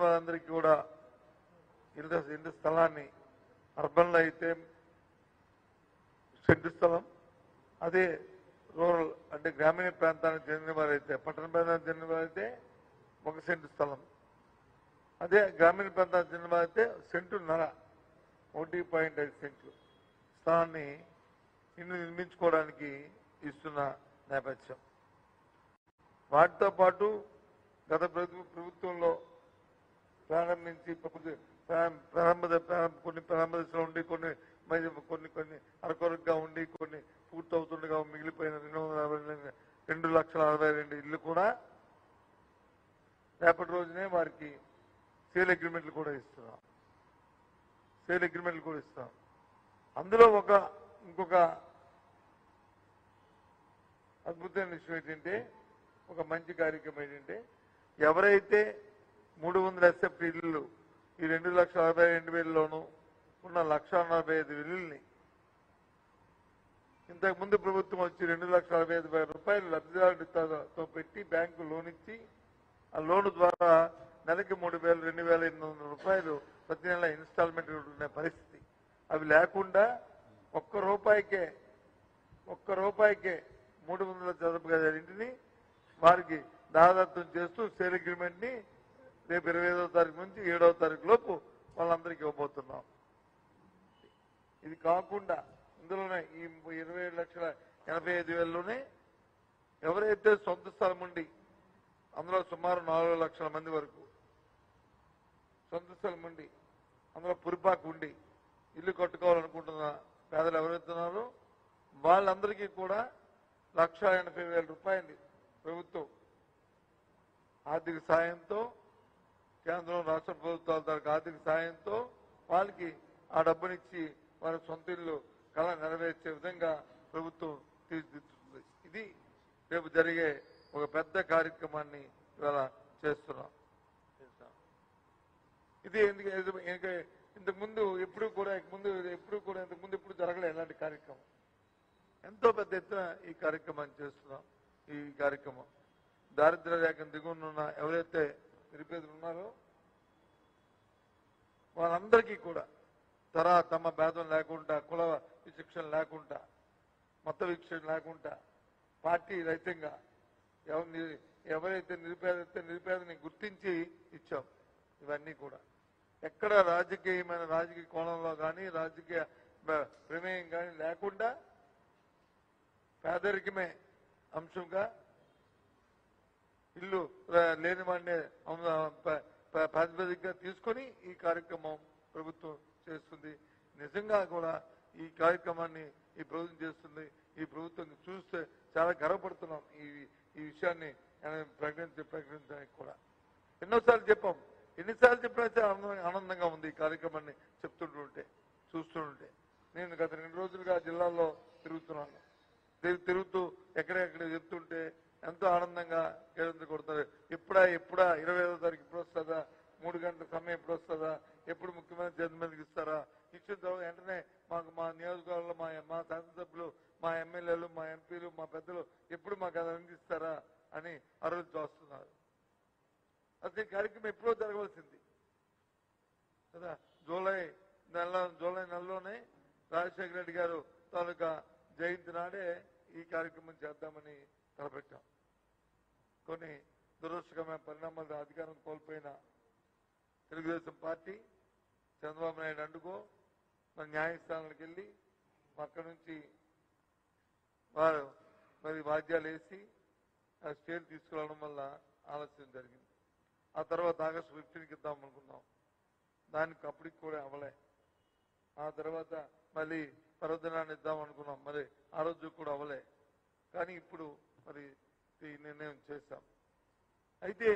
వారందరికీ కూడా ఇల్లు స్థలాన్ని అర్బన్లో అయితే సెంటు స్థలం, అదే రూరల్ అంటే గ్రామీణ ప్రాంతానికి చెందిన వారైతే, పట్టణ ప్రాంతానికి చెందిన వారైతే 1 సెంటు స్థలం, అదే గ్రామీణ ప్రాంతానికి చెందిన వారైతే సెంటున్నర 1.5 సెంట్లు స్థలాన్ని ఇల్లు నిర్మించుకోవడానికి ఇస్తున్న నేపథ్యం. వాటితో పాటు గత ప్రభుత్వంలో ప్రారంభించి కొన్ని ప్రారంభ దశలో ఉండి కొన్ని అరకొరగా ఉండి కొన్ని పూర్తవుతుండగా మిగిలిపోయిన 2,62,000 ఇల్లు కూడా రేపటి రోజునే వారికి సేల్ అగ్రిమెంట్లు కూడా ఇస్తున్నాం. అందులో ఇంకొక అద్భుతమైన విషయం ఏంటంటే, ఒక మంచి కార్యక్రమం ఏంటంటే, ఎవరైతే 300 SFT ఇళ్ళు ఈ 2,62,000లోనూ ఉన్న 1,45,000 ఇళ్ళని ఇంతకుముందు ప్రభుత్వం వచ్చి 2,45,000 రూపాయలు లబ్ధిదారులతో పెట్టి బ్యాంకు లోన్ ఇచ్చి, ఆ లోను ద్వారా నెలకి 3,000 2,800 రూపాయలు ప్రతి నెల ఇన్స్టాల్మెంట్ ఉండే పరిస్థితి. అవి లేకుండా ఒక్క రూపాయికే 300 చదరపు గజాల ఇంటిని వారికి దాదాత్వం చేస్తూ సేల్ అగ్రిమెంట్ ని రేపు 25వ తారీఖు నుంచి 7వ తారీఖు లోపు వాళ్ళందరికీ ఇవ్వబోతున్నాం. ఇది కాకుండా ఇందులోనే ఈ 27,85,000లోనే ఎవరైతే సొంత స్థలం ఉండి, అందులో సుమారు 4 లక్షల మంది వరకు సొంత స్థలం ఉండి, అందులో పురిపాకు ఉండి ఇల్లు కట్టుకోవాలనుకుంటున్న పేదలు ఎవరైతున్నారో వాళ్ళందరికీ కూడా 1,80,000 రూపాయలు ప్రభుత్వం ఆర్థిక సాయంతో, కేంద్రం రాష్ట్ర ప్రభుత్వాల తరఫు ఆర్థిక సాయంతో వాళ్ళకి ఆ డబ్బునిచ్చి వారి సొంత ఇల్లు కళ నెరవేర్చే విధంగా ప్రభుత్వం తీర్చిదిద్దుతుంది. ఇది రేపు జరిగే ఒక పెద్ద కార్యక్రమాన్ని ఇవాళ చేస్తున్నాం. ఇది ఇంతకుముందు ఎప్పుడు జరగలేదు ఇలాంటి కార్యక్రమం. ఎంతో పెద్ద ఎత్తున ఈ కార్యక్రమాన్ని చేస్తున్నాం. ఈ కార్యక్రమం దారిద్ర్య రేఖను దిగువనున్న ఎవరైతే నిరుపేదలు ఉన్నారో వాళ్ళందరికీ కూడా తమ భేదం లేకుండా, కుల విచక్షణ లేకుండా, మత విచక్షణ లేకుండా, పార్టీ రహితంగా ఎవరైతే నిరుపేదని గుర్తించి ఇచ్చాం. ఇవన్నీ కూడా ఎక్కడ రాజకీయ కోణంలో కానీ రాజకీయ ప్రమేయం కానీ లేకుండా పేదరికమే అంశంగా ఇల్లు లేని వాడిని ప్రాతిపదికగా తీసుకొని ఈ కార్యక్రమం ప్రభుత్వం చేస్తుంది. నిజంగా కూడా ఈ కార్యక్రమాన్ని ఈ ప్రభుత్వం చేస్తుంది. ఈ ప్రభుత్వం చూస్తే చాలా గర్వపడుతున్నాం. ఈ విషయాన్ని ప్రకటించడానికి కూడా ఎన్నిసార్లు చెప్పినా చాలా ఆనందంగా ఉంది ఈ కార్యక్రమాన్ని చూస్తుంటే. నేను గత 2 రోజులుగా జిల్లాల్లో తిరుగుతూ ఎక్కడెక్కడ చెప్తుంటే ఎంతో ఆనందంగా కేంద్రం కొడుతున్నారు. ఎప్పుడా 25వ తారీఖు ఎప్పుడు వస్తుందా, 3 గంటల సమయం ఎప్పుడు వస్తుందా, ఎప్పుడు ముఖ్యమంత్రి జన్మదికి ఇస్తారా, ఇచ్చిన తర్వాత వెంటనే మాకు మా నియోజకవర్గంలో మా శాసనసభ్యులు, మా ఎమ్మెల్యేలు, మా ఎంపీలు, మా పెద్దలు ఎప్పుడు మాకు అది అందిస్తారా అని అరువులు చూస్తున్నారు. అసలు కార్యక్రమం ఎప్పుడో జరగవలసింది కదా. జూలై నెలలోనే రాజశేఖర రెడ్డి గారు తాలూకా జయంతి నాడే ఈ కార్యక్రమం చేద్దామని తలపెట్టాం. కొన్ని దురదృష్టకరమైన పరిణామాలు అధికారం కోల్పోయిన తెలుగుదేశం పార్టీ చంద్రబాబు నాయుడు అండుకో మన న్యాయస్థానాలకు వెళ్ళి అక్కడి నుంచి వారు వాద్యాలు వేసి ఆ స్టేట్ తీసుకురావడం వల్ల ఆలస్యం జరిగింది. ఆ తర్వాత ఆగస్టు 15కి ఇద్దాం అనుకున్నాం. దానికి అప్పటికి కూడా అవ్వలే. ఆ తర్వాత మళ్ళీ పర్వదినాన్ని ఇద్దాం అనుకున్నాం. మరి ఆ రోజు కూడా అవ్వలే. కానీ ఇప్పుడు ఈ నిర్ణయం చేశాం. అయితే